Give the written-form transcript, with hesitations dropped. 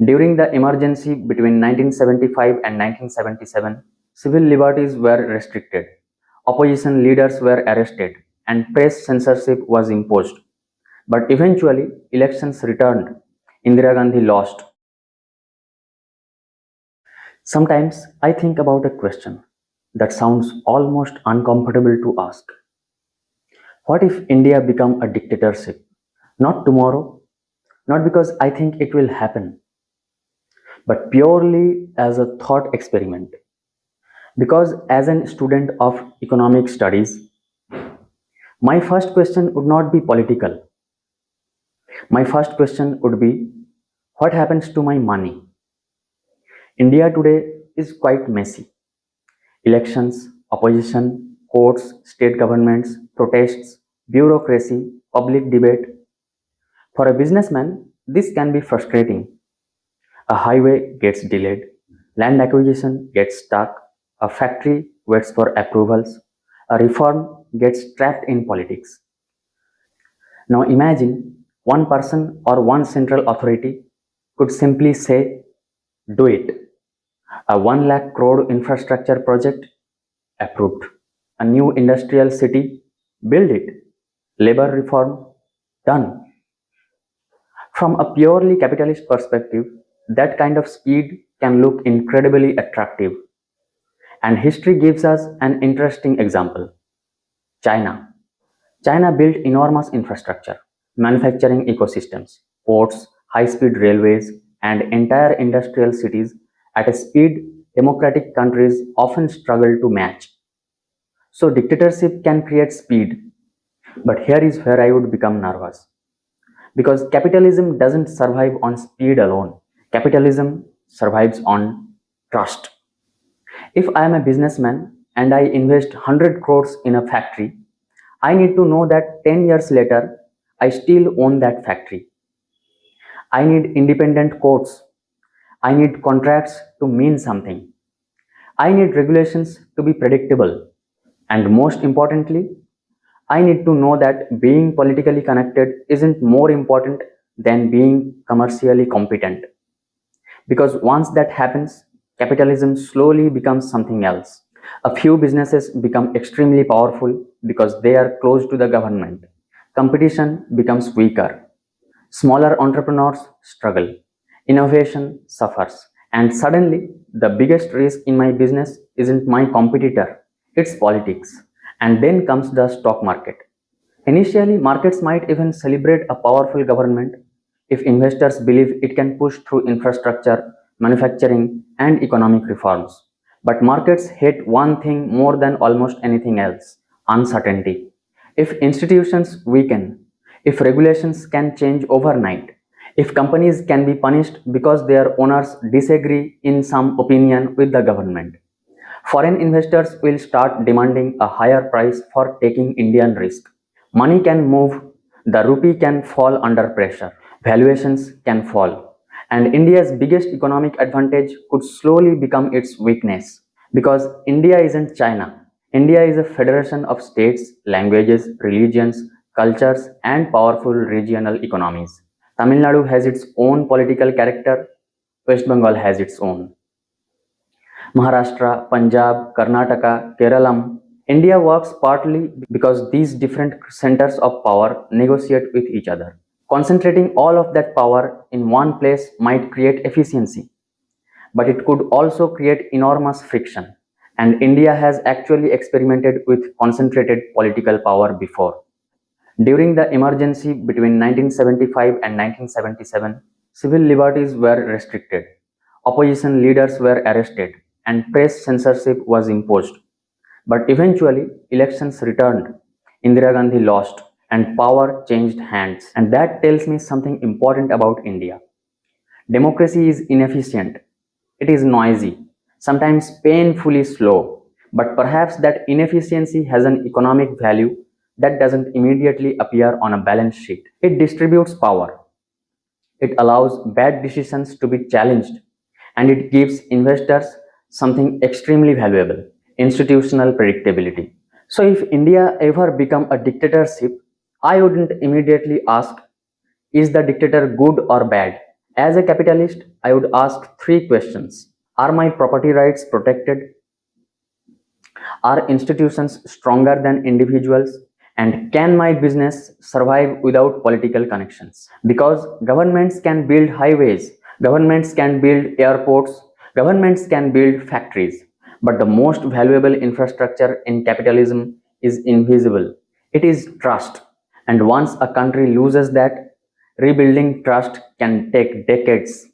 During the emergency between 1975 and 1977, civil liberties were restricted, opposition leaders were arrested, and press censorship was imposed. But eventually, elections returned. Indira Gandhi lost. Sometimes I think about a question that sounds almost uncomfortable to ask. What if India become a dictatorship? Not tomorrow, not because I think it will happen, but purely as a thought experiment. Because as a student of economic studies, my first question would not be political. My first question would be, what happens to my money? India today is quite messy. Elections, opposition, courts, state governments, protests, bureaucracy, public debate. For a businessman, this can be frustrating. A highway gets delayed, land acquisition gets stuck, a factory waits for approvals, a reform gets trapped in politics. Now imagine one person or one central authority could simply say, do it. A 1 lakh crore infrastructure project, approved. A new industrial city, build it. Labor reform, done. From a purely capitalist perspective, that kind of speed can look incredibly attractive. And history gives us an interesting example. China. China built enormous infrastructure, manufacturing ecosystems, ports, high-speed railways, and entire industrial cities at a speed democratic countries often struggle to match. So dictatorship can create speed, but here is where I would become nervous. Because capitalism doesn't survive on speed alone. Capitalism survives on trust. If I am a businessman and I invest 100 crores in a factory, I need to know that 10 years later, I still own that factory. I need independent courts. I need contracts to mean something. I need regulations to be predictable. And most importantly, I need to know that being politically connected isn't more important than being commercially competent. Because once that happens, capitalism slowly becomes something else. A few businesses become extremely powerful because they are close to the government. Competition becomes weaker. Smaller entrepreneurs struggle. Innovation suffers. And suddenly, the biggest risk in my business isn't my competitor, it's politics. And then comes the stock market. Initially, markets might even celebrate a powerful government if investors believe it can push through infrastructure, manufacturing, and economic reforms. But markets hate one thing more than almost anything else: uncertainty. If institutions weaken, if regulations can change overnight, if companies can be punished because their owners disagree in some opinion with the government, foreign investors will start demanding a higher price for taking Indian risk. Money can move, the rupee can fall under pressure, valuations can fall, and India's biggest economic advantage could slowly become its weakness. Because India isn't China. India is a federation of states, languages, religions, cultures, and powerful regional economies. Tamil Nadu has its own political character, West Bengal has its own. Maharashtra, Punjab, Karnataka, Kerala. India works partly because these different centers of power negotiate with each other. Concentrating all of that power in one place might create efficiency, but it could also create enormous friction. And India has actually experimented with concentrated political power before. During the emergency between 1975 and 1977, civil liberties were restricted, opposition leaders were arrested, and press censorship was imposed. But eventually, elections returned, Indira Gandhi lost, and power changed hands. And that tells me something important about India. Democracy is inefficient, it is noisy, sometimes painfully slow, but perhaps that inefficiency has an economic value that doesn't immediately appear on a balance sheet. It distributes power, it allows bad decisions to be challenged, and it gives investors something extremely valuable: institutional predictability. So, if India ever become a dictatorship, I wouldn't immediately ask, is the dictator good or bad? As a capitalist, I would ask three questions. Are my property rights protected? Are institutions stronger than individuals? And can my business survive without political connections? Because governments can build highways, governments can build airports, governments can build factories. But the most valuable infrastructure in capitalism is invisible. It is trust. And once a country loses that, rebuilding trust can take decades.